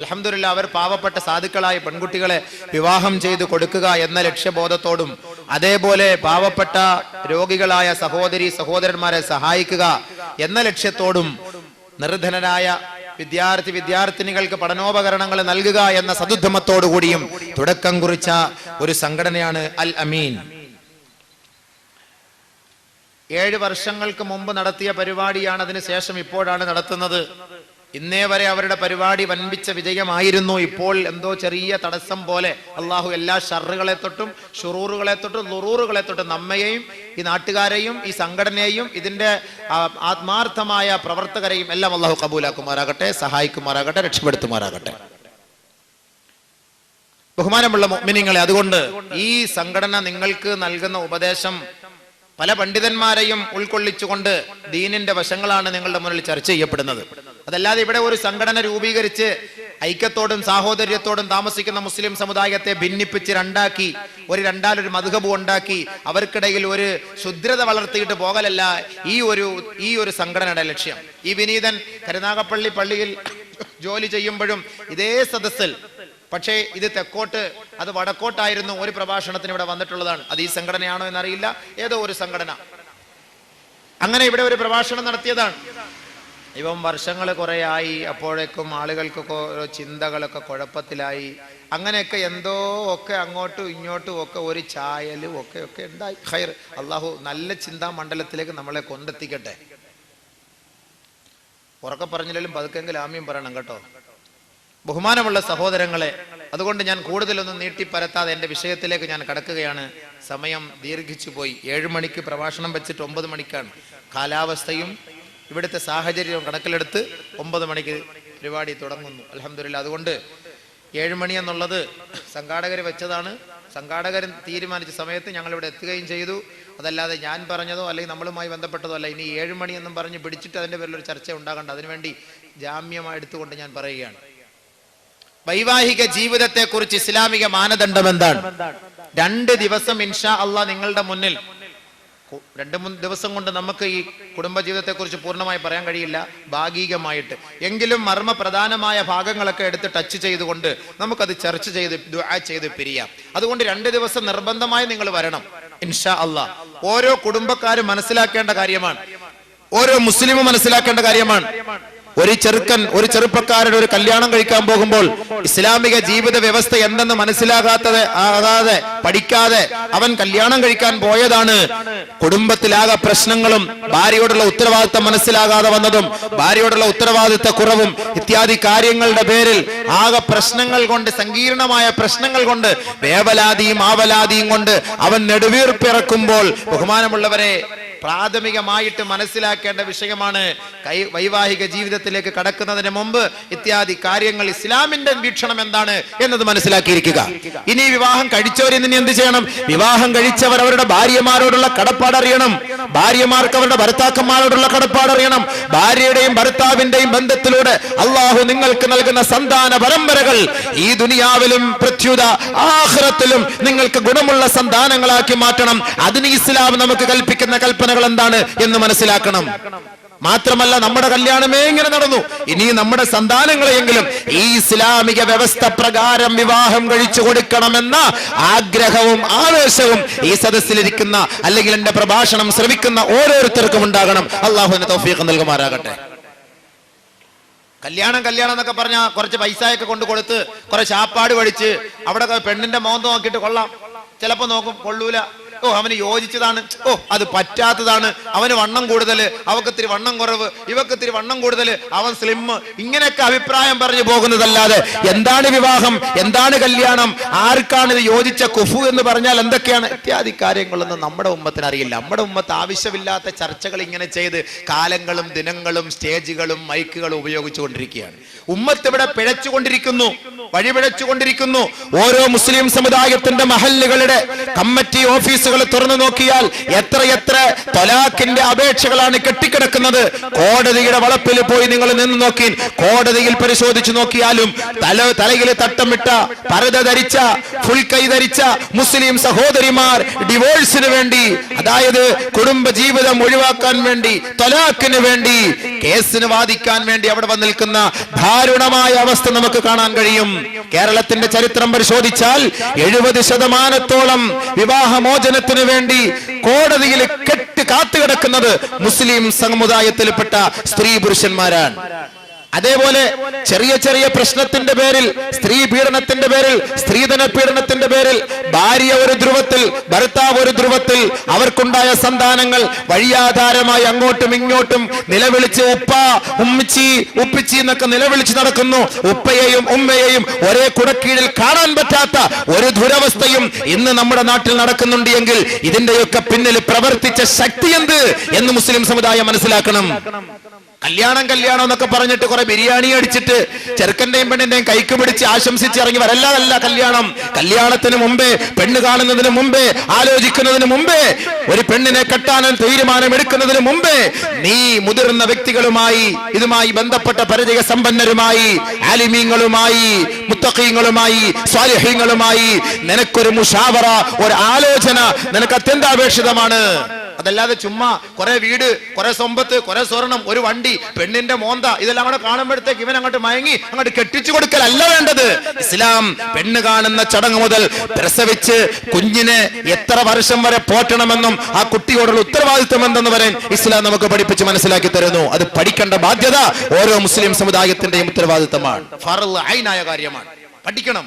അൽഹംദുലില്ലാഹ് അവർ പാവപ്പെട്ട സാധുക്കളായ പെൺകുട്ടികളെ വിവാഹം ചെയ്തു കൊടുക്കുക എന്ന ലക്ഷ്യബോധത്തോടും അതേപോലെ പാവപ്പെട്ട രോഗികളായ സഹോദരി സഹോദരന്മാരെ സഹായിക്കുക എന്ന ലക്ഷ്യത്തോടും നിർധനരായ വിദ്യാർത്ഥിനികൾക്ക് പഠനോപകരണങ്ങൾ നൽകുക എന്ന സദുദ്ധമത്തോടു കൂടിയും തുടക്കം കുറിച്ച ഒരു സംഘടനയാണ് അൽ അമീൻ. 7 വർഷങ്ങൾക്ക് മുമ്പ് നടത്തിയ പരിപാടിയാണ് അതിനുശേഷം ഇപ്പോഴാണ് നടത്തുന്നത്. ഇന്നേ വരെ അവരുടെ പരിപാടി വൻപിച്ച വിജയമായിരുന്നു. ഇപ്പോൾ എന്തോ ചെറിയ തടസ്സം പോലെ അള്ളാഹു എല്ലാ ഷർറുകളെ തൊട്ടും ഷുറൂറുകളെ തൊട്ടും ലുറൂറുകളെ തൊട്ടും നമ്മയെയും ഈ നാട്ടുകാരെയും ഈ സംഘടനയെയും ഇതിന്റെ ആത്മാർത്ഥമായ പ്രവർത്തകരെയും എല്ലാം അള്ളാഹു കബൂലാക്കുമാറാകട്ടെ, സഹായിക്കുമാറാകട്ടെ, രക്ഷപ്പെടുത്തുമാറാകട്ടെ. ബഹുമാനമുള്ള മുഅ്മിനീങ്ങളെ, അതുകൊണ്ട് ഈ സംഘടന നിങ്ങൾക്ക് നൽകുന്ന ഉപദേശം പല പണ്ഡിതന്മാരെയും ഉൾക്കൊള്ളിച്ചുകൊണ്ട് ദീനിന്റെ വശങ്ങളാണ് നിങ്ങളുടെ മുന്നിൽ ചർച്ച ചെയ്യപ്പെടുന്നത്. അതല്ലാതെ ഇവിടെ ഒരു സംഘടന രൂപീകരിച്ച് ഐക്യത്തോടും സാഹോദര്യത്തോടും താമസിക്കുന്ന മുസ്ലിം സമുദായത്തെ ഭിന്നിപ്പിച്ച് രണ്ടാക്കി രണ്ടാലൊരു മദ്ഹബ് ഉണ്ടാക്കി അവർക്കിടയിൽ ഒരു ശുദ്രത വളർത്തിയിട്ട് പോകലല്ല ഈ ഒരു സംഘടനയുടെ ലക്ഷ്യം. ഈ വിനീതൻ കരുനാഗപ്പള്ളി പള്ളിയിൽ ജോലി ചെയ്യുമ്പോഴും ഇതേ സദസ്സിൽ, പക്ഷേ ഇത് തെക്കോട്ട് അത് വടക്കോട്ടായിരുന്നു, ഒരു പ്രഭാഷണത്തിന് ഇവിടെ വന്നിട്ടുള്ളതാണ്. അത് ഈ സംഘടനയാണോ എന്നറിയില്ല, ഏതോ ഒരു സംഘടന അങ്ങനെ ഇവിടെ ഒരു പ്രഭാഷണം നടത്തിയതാണ്. ഇപ്പം വർഷങ്ങൾ കുറേ ആയി, അപ്പോഴേക്കും ആളുകൾക്കൊക്കെ ഓരോ ചിന്തകളൊക്കെ കുഴപ്പത്തിലായി. അങ്ങനെയൊക്കെ എന്തോ ഒക്കെ അങ്ങോട്ടും ഇങ്ങോട്ടും ഒക്കെ ഒരു ചായലും ഒക്കെ ഉണ്ടായി. ഖൈർ, അള്ളാഹു നല്ല ചിന്താ മണ്ഡലത്തിലേക്ക് നമ്മളെ കൊണ്ടെത്തിക്കട്ടെ. ഉറക്കെ പറഞ്ഞില്ലെങ്കിലും പതുക്കെങ്കിലും ആമീൻ പറയണം കേട്ടോ. ബഹുമാനമുള്ള സഹോദരങ്ങളെ, അതുകൊണ്ട് ഞാൻ കൂടുതലൊന്നും നീട്ടിപ്പരത്താതെ എൻ്റെ വിഷയത്തിലേക്ക് ഞാൻ കടക്കുകയാണ്. സമയം ദീർഘിച്ചു പോയി. 7 മണിക്ക് പ്രഭാഷണം വെച്ചിട്ട് 9 മണിക്കാണ്. കാലാവസ്ഥയും ഇവിടുത്തെ സാഹചര്യവും കണക്കിലെടുത്ത് 9 മണിക്ക് പരിപാടി തുടങ്ങുന്നു. അൽഹംദുലില്ലാഹ്. അതുകൊണ്ട് 7 മണി എന്നുള്ളത് സംഘാടകർ വെച്ചതാണ്. സംഘാടകർ തീരുമാനിച്ച സമയത്ത് ഞങ്ങൾ ഇവിടെ എത്തുകയും ചെയ്തു. അതല്ലാതെ ഞാൻ പറഞ്ഞതോ അല്ലെങ്കിൽ നമ്മളുമായി ബന്ധപ്പെട്ടതോ അല്ല. ഇനി 7 മണി എന്നും പറഞ്ഞ് പിടിച്ചിട്ട് അതിൻ്റെ പേരിലൊരു ചർച്ച ഉണ്ടാകണ്ട. അതിനുവേണ്ടി ജാമ്യമായി എടുത്തുകൊണ്ട് ഞാൻ പറയുകയാണ്. വൈവാഹിക ജീവിതത്തെ കുറിച്ച് ഇസ്ലാമിക മാനദണ്ഡം എന്താണ്? 2 ദിവസം ഇൻഷാ അള്ളാഹ് നിങ്ങളുടെ മുന്നിൽ, 2-3 ദിവസം കൊണ്ട് നമുക്ക് ഈ കുടുംബജീവിതത്തെ കുറിച്ച് പൂർണ്ണമായി പറയാൻ കഴിയില്ല, ഭാഗികമായിട്ട് എങ്കിലും മർമ്മപ്രധാനമായ ഭാഗങ്ങളൊക്കെ എടുത്ത് ടച്ച് ചെയ്തുകൊണ്ട് നമുക്കത് ചർച്ച ചെയ്ത് ദുആ ചെയ്ത് പിരിയാം. അതുകൊണ്ട് 2 ദിവസം നിർബന്ധമായി നിങ്ങൾ വരണം ഇൻഷാ അള്ളാഹ്. ഓരോ കുടുംബക്കാരും മനസ്സിലാക്കേണ്ട കാര്യമാണ്, ഓരോ മുസ്ലിമും മനസ്സിലാക്കേണ്ട കാര്യമാണ്. ഒരു ചെറുപ്പക്കാരൻ ഒരു കല്യാണം കഴിക്കാൻ പോകുമ്പോൾ ഇസ്ലാമിക ജീവിത വ്യവസ്ഥ എന്തെന്ന് മനസ്സിലാകാതെ പഠിക്കാതെ അവൻ കല്യാണം കഴിക്കാൻ പോയതാണ്. കുടുംബത്തിലാകെ പ്രശ്നങ്ങളും ഭാര്യയോടുള്ള ഉത്തരവാദിത്തം മനസ്സിലാകാതെ വന്നതും ഭാര്യയോടുള്ള ഉത്തരവാദിത്ത കുറവും ഇത്യാദി കാര്യങ്ങളുടെ പേരിൽ ആകെ പ്രശ്നങ്ങൾ കൊണ്ട്, സങ്കീർണമായ പ്രശ്നങ്ങൾ കൊണ്ട്, വേവലാതിയും ആവലാതിയും കൊണ്ട് അവൻ നെടുവീർപ്പിറക്കുമ്പോൾ ബഹുമാനമുള്ളവരെ, പ്രാഥമികമായിട്ട് മനസ്സിലാക്കേണ്ട വിഷയമാണ്. വൈവാഹിക ജീവിതത്തിലേക്ക് കടക്കുന്നതിന് മുമ്പ് ഇത്യാദി കാര്യങ്ങൾ, ഇസ്ലാമിന്റെ വീക്ഷണം എന്താണ് എന്നത് മനസ്സിലാക്കിയിരിക്കുക. ഇനി വിവാഹം കഴിച്ചവരിൽ നിന്ന് എന്ത് ചെയ്യണം? വിവാഹം കഴിച്ചവർ അവരുടെ ഭാര്യമാരോടുള്ള കടപ്പാട് അറിയണം. ഭാര്യമാർക്ക് അവരുടെ ഭർത്താക്കന്മാരോടുള്ള കടപ്പാട് അറിയണം. ഭാര്യയുടെയും ഭർത്താവിന്റെയും ബന്ധത്തിലൂടെ അള്ളാഹു നിങ്ങൾക്ക് നൽകുന്ന സന്താന പരമ്പരകൾ ഈ ദുനിയാവിലും പ്രത്യുത ആഖിറത്തിലും നിങ്ങൾക്ക് ഗുണമുള്ള സന്താനങ്ങളാക്കി മാറ്റണം. അതിന് ഇസ്ലാം നമുക്ക് കൽപ്പിക്കുന്ന കൽപ്പനകൾ എന്താണ് എന്ന് മനസ്സിലാക്കണം. മാത്രമല്ല, നമ്മുടെ കല്യാണമേ ഇങ്ങനെ നടന്നു, ഇനി നമ്മുടെ സന്താനങ്ങളെയെങ്കിലും ഈ ഇസ്ലാമിക വ്യവസ്ഥ പ്രകാരം വിവാഹം കഴിച്ചു കൊടുക്കണമെന്ന ആഗ്രഹവും ആവേശവും ഈ സദസ്സിലിരിക്കുന്ന അല്ലെങ്കിൽ എന്റെ പ്രഭാഷണം ശ്രവിക്കുന്ന ഓരോരുത്തർക്കും ഉണ്ടാകണം. അള്ളാഹുവിന് തൗഫീഖ് നൽകുമാറാകട്ടെ. കല്യാണം എന്നൊക്കെ പറഞ്ഞാൽ കുറച്ച് പൈസയൊക്കെ കൊണ്ട് കൊടുത്ത് കുറെ ചാപ്പാട് പഠിച്ച് അവിടെ പെണ്ണിന്റെ മോന്ത നോക്കിയിട്ട് കൊള്ളാം, ചിലപ്പോ നോക്കും കൊള്ളൂല, അവന് യോജിച്ചതാണ്, അത് പറ്റാത്തതാണ്, അവന് വണ്ണം കൂടുതൽ, അവക്കിത്തിരി വണ്ണം കുറവ്, ഇവക്കിത്തിരി വണ്ണം കൂടുതൽ, അവൻ സ്ലിം, ഇങ്ങനെയൊക്കെ അഭിപ്രായം പറഞ്ഞു പോകുന്നതല്ലാതെ എന്താണ് വിവാഹം, എന്താണ് കല്യാണം, ആർക്കാണ് ഇത് യോജിച്ച കുഫു എന്ന് പറഞ്ഞാൽ എന്തൊക്കെയാണ് ഇത്യാദി കാര്യങ്ങളൊന്നും നമ്മുടെ ഉമ്മത്തിന് അറിയില്ല. നമ്മുടെ ഉമ്മത്ത് ആവശ്യമില്ലാത്ത ചർച്ചകൾ ഇങ്ങനെ ചെയ്ത് കാലങ്ങളും ദിനങ്ങളും സ്റ്റേജുകളും മൈക്കുകളും ഉപയോഗിച്ചുകൊണ്ടിരിക്കുകയാണ്. ഉമ്മത്ത് ഇവിടെ പിഴച്ചുകൊണ്ടിരിക്കുന്നു, വഴിപിഴച്ചുകൊണ്ടിരിക്കുന്നു. ഓരോ മുസ്ലിം സമുദായത്തിന്റെ മഹല്ലുകളുടെ കമ്മിറ്റി ഓഫീസുകൾ തുറന്നു നോക്കിയാൽ എത്രയെത്ര തൊലാഖിന്റെ അപേക്ഷകളാണ് കെട്ടിക്കിടക്കുന്നത്. കോടതിയുടെ വളപ്പിൽ പോയി നിങ്ങൾ നിന്ന് നോക്കി, കോടതിയിൽ പരിശോധിച്ചു നോക്കിയാലും തലയിൽ തട്ടമിട്ട പർദ്ദ ധരിച്ച ഫുൾ കൈ ധരിച്ച മുസ്ലിം സഹോദരിമാർ ഡിവോഴ്സിന് വേണ്ടി, അതായത് കുടുംബ ജീവിതം ഒഴിവാക്കാൻ വേണ്ടി, തൊലാഖിന് വേണ്ടി, കേസിന് വാദിക്കാൻ വേണ്ടി അവിടെ വന്ന് നിൽക്കുന്ന ദാരുണമായ അവസ്ഥ നമുക്ക് കാണാൻ കഴിയും. കേരളത്തിന്റെ ചരിത്രം പരിശോധിച്ചാൽ 70% വിവാഹമോചനത്തിന് വേണ്ടി കോടതിയിൽ കാത്തുകിടക്കുന്നത് മുസ്ലിം സമുദായത്തിൽപ്പെട്ട സ്ത്രീ പുരുഷന്മാരാണ്. അതേപോലെ ചെറിയ ചെറിയ പ്രശ്നത്തിന്റെ പേരിൽ, സ്ത്രീ പീഡനത്തിന്റെ പേരിൽ, സ്ത്രീധന പീഡനത്തിന്റെ പേരിൽ ഭാര്യ ഒരു ധ്രുവത്തിൽ, ഭർത്താവ് ഒരു ധ്രുവത്തിൽ, അവർക്കുണ്ടായ സന്താനങ്ങൾ വഴിയാധാരമായി അങ്ങോട്ടും ഇങ്ങോട്ടും നിലവിളിച്ച് ഉപ്പ, ഉമ്മിച്ചി, ഉപ്പിച്ചി എന്നൊക്കെ നിലവിളിച്ച് നടക്കുന്നു. ഉപ്പയെയും ഉമ്മയെയും ഒരേ കുടക്കീഴിൽ കാണാൻ പറ്റാത്ത ഒരു ദുരവസ്ഥയും ഇന്ന് നമ്മുടെ നാട്ടിൽ നടക്കുന്നുണ്ട് എങ്കിൽ ഇതിന്റെയൊക്കെ പിന്നിൽ പ്രവർത്തിച്ച ശക്തി എന്ത് എന്ന് മുസ്ലിം സമുദായം മനസ്സിലാക്കണം. കല്യാണം എന്നൊക്കെ പറഞ്ഞിട്ട് കുറെ ബിരിയാണി അടിച്ചിട്ട് ചെറുക്കന്റെയും പെണ്ണിന്റെയും കൈക്ക് പിടിച്ച് ആശംസിച്ച് ഇറങ്ങി വരല്ലതല്ല കല്യാണം. കല്യാണത്തിന് മുമ്പേ, പെണ്ണ് കാണുന്നതിന് മുമ്പേ, ആലോചിക്കുന്നതിന് മുമ്പേ, ഒരു പെണ്ണിനെ കെട്ടാനും തീരുമാനമെടുക്കുന്നതിന് മുമ്പേ നീ മുതിർന്ന വ്യക്തികളുമായി, ഇതുമായി ബന്ധപ്പെട്ട പരിചയ സമ്പന്നരുമായി, ആലിമീങ്ങളുമായി, മുത്തഖീങ്ങളുമായി, സ്വാലിഹീങ്ങളുമായി നിനക്കൊരു മുഷാവറ, ഒരു ആലോചന നിനക്ക് അത്യന്താപേക്ഷിതമാണ്. അതല്ലാതെ ചുമ്മാ കുറെ വീട്, കുറെ സമ്പത്ത്, കുറെ സ്വർണം, ഒരു വണ്ടി, പെണ്ണിന്റെ മോന്ത, ഇതെല്ലാം കൂടെ കാണുമ്പോഴത്തേക്ക് ഇവൻ അങ്ങോട്ട് മയങ്ങി അങ്ങോട്ട് കെട്ടിച്ചു കൊടുക്കലല്ല വേണ്ടത്. ഇസ്ലാം പെണ്ണ് കാണുന്ന ചടങ്ങ് മുതൽ പ്രസവിച്ച് കുഞ്ഞിനെ എത്ര വർഷം വരെ പോറ്റണമെന്നും ആ കുട്ടിയോടുള്ള ഉത്തരവാദിത്വം എന്തെന്ന് വരെ ഇസ്ലാം നമുക്ക് പഠിപ്പിച്ച് മനസ്സിലാക്കി തരുന്നു. അത് പഠിക്കേണ്ട ബാധ്യത ഓരോ മുസ്ലിം സമുദായത്തിന്റെയും ഉത്തരവാദിത്തമാണ്, ഫർള് ഐനായ കാര്യമാണ്, പഠിക്കണം.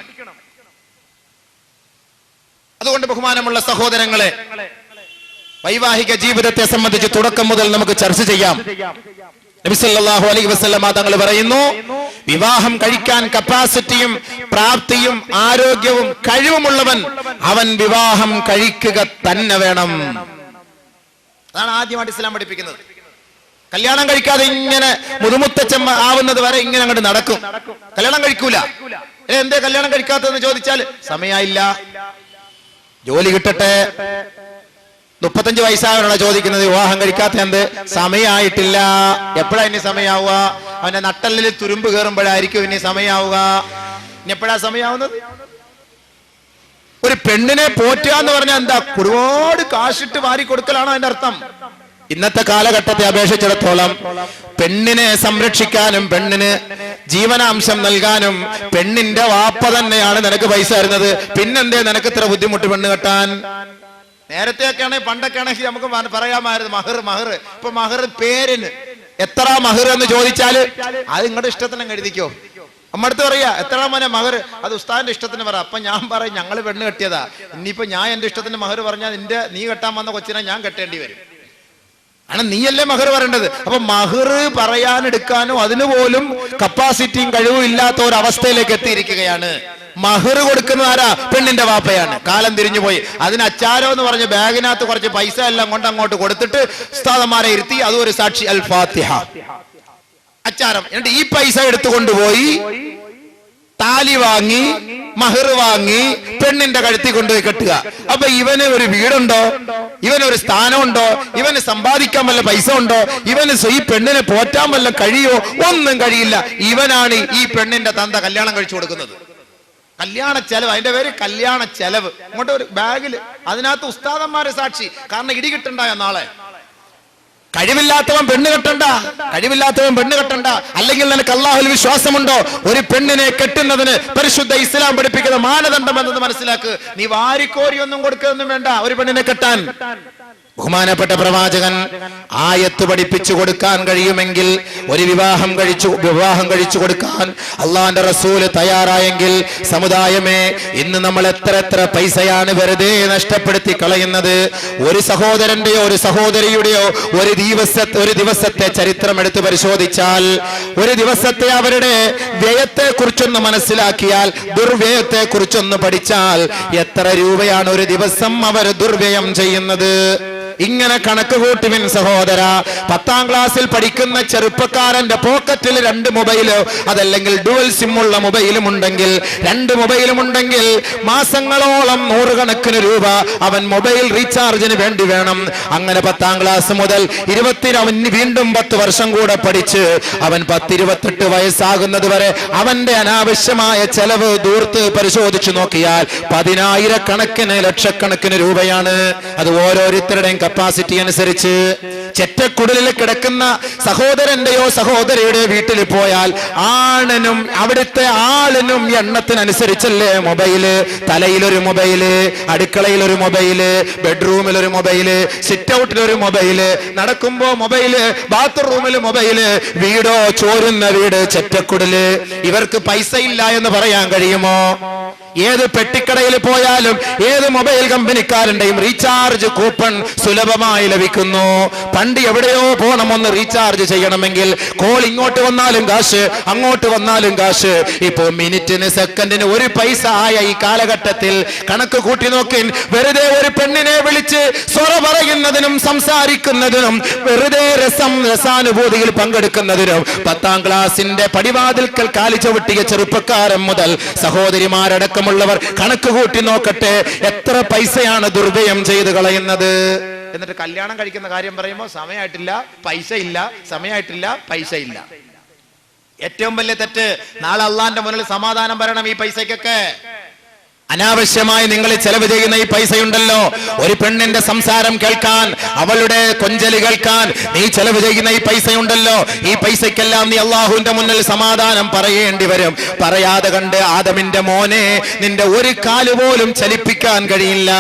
അതുകൊണ്ട് ബഹുമാനമുള്ള സഹോദരങ്ങളെ, വൈവാഹിക ജീവിതത്തെ സംബന്ധിച്ച് തുടക്കം മുതൽ നമുക്ക് ചർച്ച ചെയ്യാം. നബി സല്ലല്ലാഹു അലൈഹി വസല്ലം തങ്ങൾ പറയുന്നു, വിവാഹം കഴിക്കാൻ കപ്പാസിറ്റിയും പ്രാപ്തിയും ആരോഗ്യവും കഴിവുമുള്ളവൻ അവൻ വിവാഹം കഴിക്കുക തന്നെ വേണം. അതാണ് ആദ്യമായിട്ട് ഇസ്ലാം പഠിപ്പിക്കുന്നത്. കല്യാണം കഴിക്കാതെ ഇങ്ങനെ മുതുമുത്തച്ഛൻ ആവുന്നത് വരെ ഇങ്ങനെ അങ്ങോട്ട് നടക്കും, കല്യാണം കഴിക്കൂല. എന്തേ കല്യാണം കഴിക്കാത്തതെന്ന് ചോദിച്ചാൽ സമയമില്ല, ജോലി കിട്ടട്ടെ. 35 വയസ്സാകാനുള്ള ചോദിക്കുന്നത്, വിവാഹം കഴിക്കാത്ത എന്ത്? സമയമായിട്ടില്ല. എപ്പോഴാ ഇനി സമയാവുക? അവന്റെ നട്ടലിൽ തുരുമ്പ് കയറുമ്പോഴായിരിക്കും ഇനി സമയാവുക. ഇനി എപ്പോഴാ സമയാവുന്നത്? ഒരു പെണ്ണിനെ പോറ്റുക എന്ന് പറഞ്ഞാൽ എന്താ? ഒരുപാട് കാശിട്ട് വാരി കൊടുക്കലാണോ അതിന്റെ അർത്ഥം? ഇന്നത്തെ കാലഘട്ടത്തെ അപേക്ഷിച്ചിടത്തോളം പെണ്ണിനെ സംരക്ഷിക്കാനും പെണ്ണിന് ജീവനാംശം നൽകാനും പെണ്ണിന്റെ വാപ്പ തന്നെയാണ് നിനക്ക് പൈസ തരുന്നത്. പിന്നെന്തേ നിനക്ക് ഇത്ര ബുദ്ധിമുട്ട് പെണ്ണ് കെട്ടാൻ? നേരത്തെയൊക്കെ ആണെങ്കിൽ, പണ്ടൊക്കെ ആണെങ്കിൽ നമുക്ക് പറയാമായിരുന്നു മഹർ. ഇപ്പൊ മഹർ പേരിന് എത്ര മഹർ എന്ന് ചോദിച്ചാല് അത് നിങ്ങളുടെ ഇഷ്ടത്തിന് എഴുതിക്കോ. നമ്മടുത്ത് പറയാ എത്ര മോനെ മഹർ, അത് ഉസ്താദിന്റെ ഇഷ്ടത്തിന് പറ. അപ്പൊ ഞാൻ പറയും ഞങ്ങൾ പെണ്ണ് കെട്ടിയതാ, ഇനിയിപ്പോ ഞാൻ എന്റെ ഇഷ്ടത്തിന് മഹർ പറഞ്ഞാൽ നീ കെട്ടാൻ വന്ന കൊച്ചിനെ ഞാൻ കെട്ടേണ്ടി വരും. ആണ് നീയല്ലേ മഹർ പറയേണ്ടത്. അപ്പൊ മഹർ പറയാനെടുക്കാനും അതിന് പോലും കപ്പാസിറ്റിയും കഴിവും ഇല്ലാത്ത ഒരു അവസ്ഥയിലേക്ക് എത്തിയിരിക്കുകയാണ്. മഹർ കൊടുക്കുന്ന ആരാ? പെണ്ണിന്റെ വാപ്പയാണ്. കാലം തിരിഞ്ഞു പോയി. അതിന് അച്ചാരോ എന്ന് പറഞ്ഞ് ബാഗിനകത്ത് കുറച്ച് പൈസ എല്ലാം കൊണ്ട് അങ്ങോട്ട് കൊടുത്തിട്ട് ഉസ്താദന്മാരെ ഇരുത്തി അതും ഒരു സാക്ഷി, അൽ ഫാത്തിഹ അച്ചാരം. എന്നിട്ട് ഈ പൈസ എടുത്തുകൊണ്ടുപോയി താലി വാങ്ങി, മഹർ വാങ്ങി പെണ്ണിന്റെ കഴുത്തി കൊണ്ടുപോയി കെട്ടുക. അപ്പൊ ഇവന് ഒരു വീടുണ്ടോ? ഇവനൊരു സ്ഥാനമുണ്ടോ? ഇവന് സമ്പാദിക്കാൻ വല്ല പൈസ ഉണ്ടോ? ഇവന് ഈ പെണ്ണിനെ പോറ്റാൻ വല്ല കഴിയോ? ഒന്നും കഴിയില്ല. ഇവനാണ് ഈ പെണ്ണിന്റെ തന്ത കല്യാണം കഴിച്ചു കൊടുക്കുന്നത്. കല്യാണ ചെലവ്, അതിന്റെ പേര് കല്യാണ ചെലവ്. ഇങ്ങോട്ട് ഒരു ബാഗിൽ, അതിനകത്ത് ഉസ്താദന്മാരെ സാക്ഷി. കാരണം ഇടി കിട്ടണ്ടായ നാളെ. കഴിവില്ലാത്തവൻ പെണ്ണ് കെട്ടണ്ട, കഴിവില്ലാത്തവൻ പെണ്ണ് കെട്ടണ്ട. അല്ലെങ്കിൽ നിനക്ക് അല്ലാഹുവിൽ വിശ്വാസമുണ്ടോ? ഒരു പെണ്ണിനെ കെട്ടുന്നതിന് പരിശുദ്ധ ഇസ്ലാം പഠിപ്പിക്കുന്ന മാനദണ്ഡം എന്നത് മനസ്സിലാക്ക്. നീ വാരിക്കോരിയൊന്നും കൊടുക്കുകയൊന്നും വേണ്ട ഒരു പെണ്ണിനെ കെട്ടാൻ. ബഹുമാനപ്പെട്ട പ്രവാചകൻ ആയത്ത് പഠിപ്പിച്ചു കൊടുക്കാൻ കഴിയുമെങ്കിൽ ഒരു വിവാഹം കഴിച്ചു കൊടുക്കാൻ അള്ളാന്റെ റസൂല് തയ്യാറായെങ്കിൽ, സമുദായമേ, ഇന്ന് നമ്മൾ എത്ര പൈസയാണ് വെറുതെ നഷ്ടപ്പെടുത്തി കളയുന്നത്. ഒരു സഹോദരന്റെയോ ഒരു സഹോദരിയുടെയോ ഒരു ദിവസത്തെ ചരിത്രം എടുത്ത് പരിശോധിച്ചാൽ, ഒരു ദിവസത്തെ അവരുടെ വ്യയത്തെ കുറിച്ചൊന്ന് മനസ്സിലാക്കിയാൽ, ദുർവ്യയത്തെ കുറിച്ചൊന്ന് പഠിച്ചാൽ, എത്ര രൂപയാണ് ഒരു ദിവസം അവർ ദുർവ്യയം ചെയ്യുന്നത്? ഇങ്ങനെ കണക്ക് കൂട്ടുവിൻ സഹോദര. 10ാം ക്ലാസ്സിൽ പഠിക്കുന്ന ചെറുപ്പക്കാരന്റെ പോക്കറ്റിൽ 2 മൊബൈലോ അതല്ലെങ്കിൽ ഡുവൽ സിം ഉള്ള മൊബൈലും ഉണ്ടെങ്കിൽ 2 മൊബൈലും ഉണ്ടെങ്കിൽ മാസങ്ങളോളം 100 കണക്കിന് രൂപ അവൻ മൊബൈൽ റീചാർജിന് വേണ്ടി വേണം. അങ്ങനെ 10ാം ക്ലാസ് മുതൽ അവന് വീണ്ടും 10 വർഷം കൂടെ പഠിച്ച് അവൻ 10-28 വയസ്സാകുന്നത് വരെ അവന്റെ അനാവശ്യമായ ചെലവ് ദൂർത്ത് പരിശോധിച്ചു നോക്കിയാൽ 10,000 ലക്ഷക്കണക്കിന് രൂപയാണ്. അത് ഓരോരുത്തരുടെയും കപ്പാസിറ്റി അനുസരിച്ച്. ചെറ്റക്കുടലിൽ കിടക്കുന്ന സഹോദരന്റെയോ സഹോദരിയുടെയോ വീട്ടിൽ പോയാൽ ആണിനും അവിടുത്തെ ആളിനും എണ്ണത്തിനനുസരിച്ചല്ലേ മൊബൈല്. തലയിലൊരു മൊബൈല്, അടുക്കളയിലൊരു മൊബൈല്, ബെഡ്റൂമിലൊരു മൊബൈല്, സിറ്റ് ഔട്ടിലൊരു മൊബൈല്, നടക്കുമ്പോ മൊബൈല്, ബാത്റൂമിൽ മൊബൈല്. വീടോ ചോരുന്ന വീട്, ചെറ്റക്കുടല്. ഇവർക്ക് പൈസ ഇല്ല എന്ന് പറയാൻ കഴിയുമോ? ഏത് പെട്ടിക്കടയിൽ പോയാലും ഏത് മൊബൈൽ കമ്പനിക്കാരന്റെയും റീചാർജ് കൂപ്പൺ സുലഭമായി ലഭിക്കുന്നു. പണ്ട് എവിടെയോ പോണം ഒന്ന് റീചാർജ് ചെയ്യണമെങ്കിൽ. കോൾ ഇങ്ങോട്ട് വന്നാലും കാശ്, അങ്ങോട്ട് വന്നാലും കാശ്. ഇപ്പോ മിനിറ്റിന് സെക്കൻഡിന് 1 പൈസ ആയ ഈ കാലഘട്ടത്തിൽ കണക്ക് കൂട്ടി നോക്കി വെറുതെ ഒരു പെണ്ണിനെ വിളിച്ച് സ്വറ പറയുന്നതിനും സംസാരിക്കുന്നതിനും വെറുതെ രസാനുഭൂതിയിൽ പങ്കെടുക്കുന്നതിനും 10ാം ക്ലാസിന്റെ പടിവാതിൽക്കൽ കാലി ചവിട്ടിയ ചെറുപ്പക്കാരൻ മുതൽ സഹോദരിമാരടക്കം ുള്ളവർ കണക്ക് കൂട്ടി നോക്കട്ടെ എത്ര പൈസയാണ് ദുർവ്യയം ചെയ്ത് കളയുന്നത്. എന്നിട്ട് കല്യാണം കഴിക്കുന്ന കാര്യം പറയുമ്പോൾ സമയമായിട്ടില്ല, പൈസ ഇല്ല, സമയമായിട്ടില്ല, പൈസ ഇല്ല. ഏറ്റവും വലിയ തെറ്റ്. നാളെ അള്ളാന്റെ മുന്നിൽ സമാധാനം പറയണം ഈ പൈസക്കൊക്കെ. അനാവശ്യമായി നിങ്ങൾ ചെലവ് ചെയ്യുന്ന ഈ പൈസയുണ്ടല്ലോ, ഒരു പെണ്ണിന്റെ സംസാരം കേൾക്കാൻ, അവളുടെ കൊഞ്ചല് കേൾക്കാൻ നീ ചെലവ് ചെയ്യുന്ന ഈ പൈസയുണ്ടല്ലോ, ഈ പൈസക്കെല്ലാം നീ അള്ളാഹുവിന്റെ മുന്നിൽ സമാധാനം പറയേണ്ടി വരും. പറയാതെ കണ്ട് ആദമിന്റെ മോനെ നിന്റെ ഒരു കാല് പോലും ചലിപ്പിക്കാൻ കഴിയില്ല.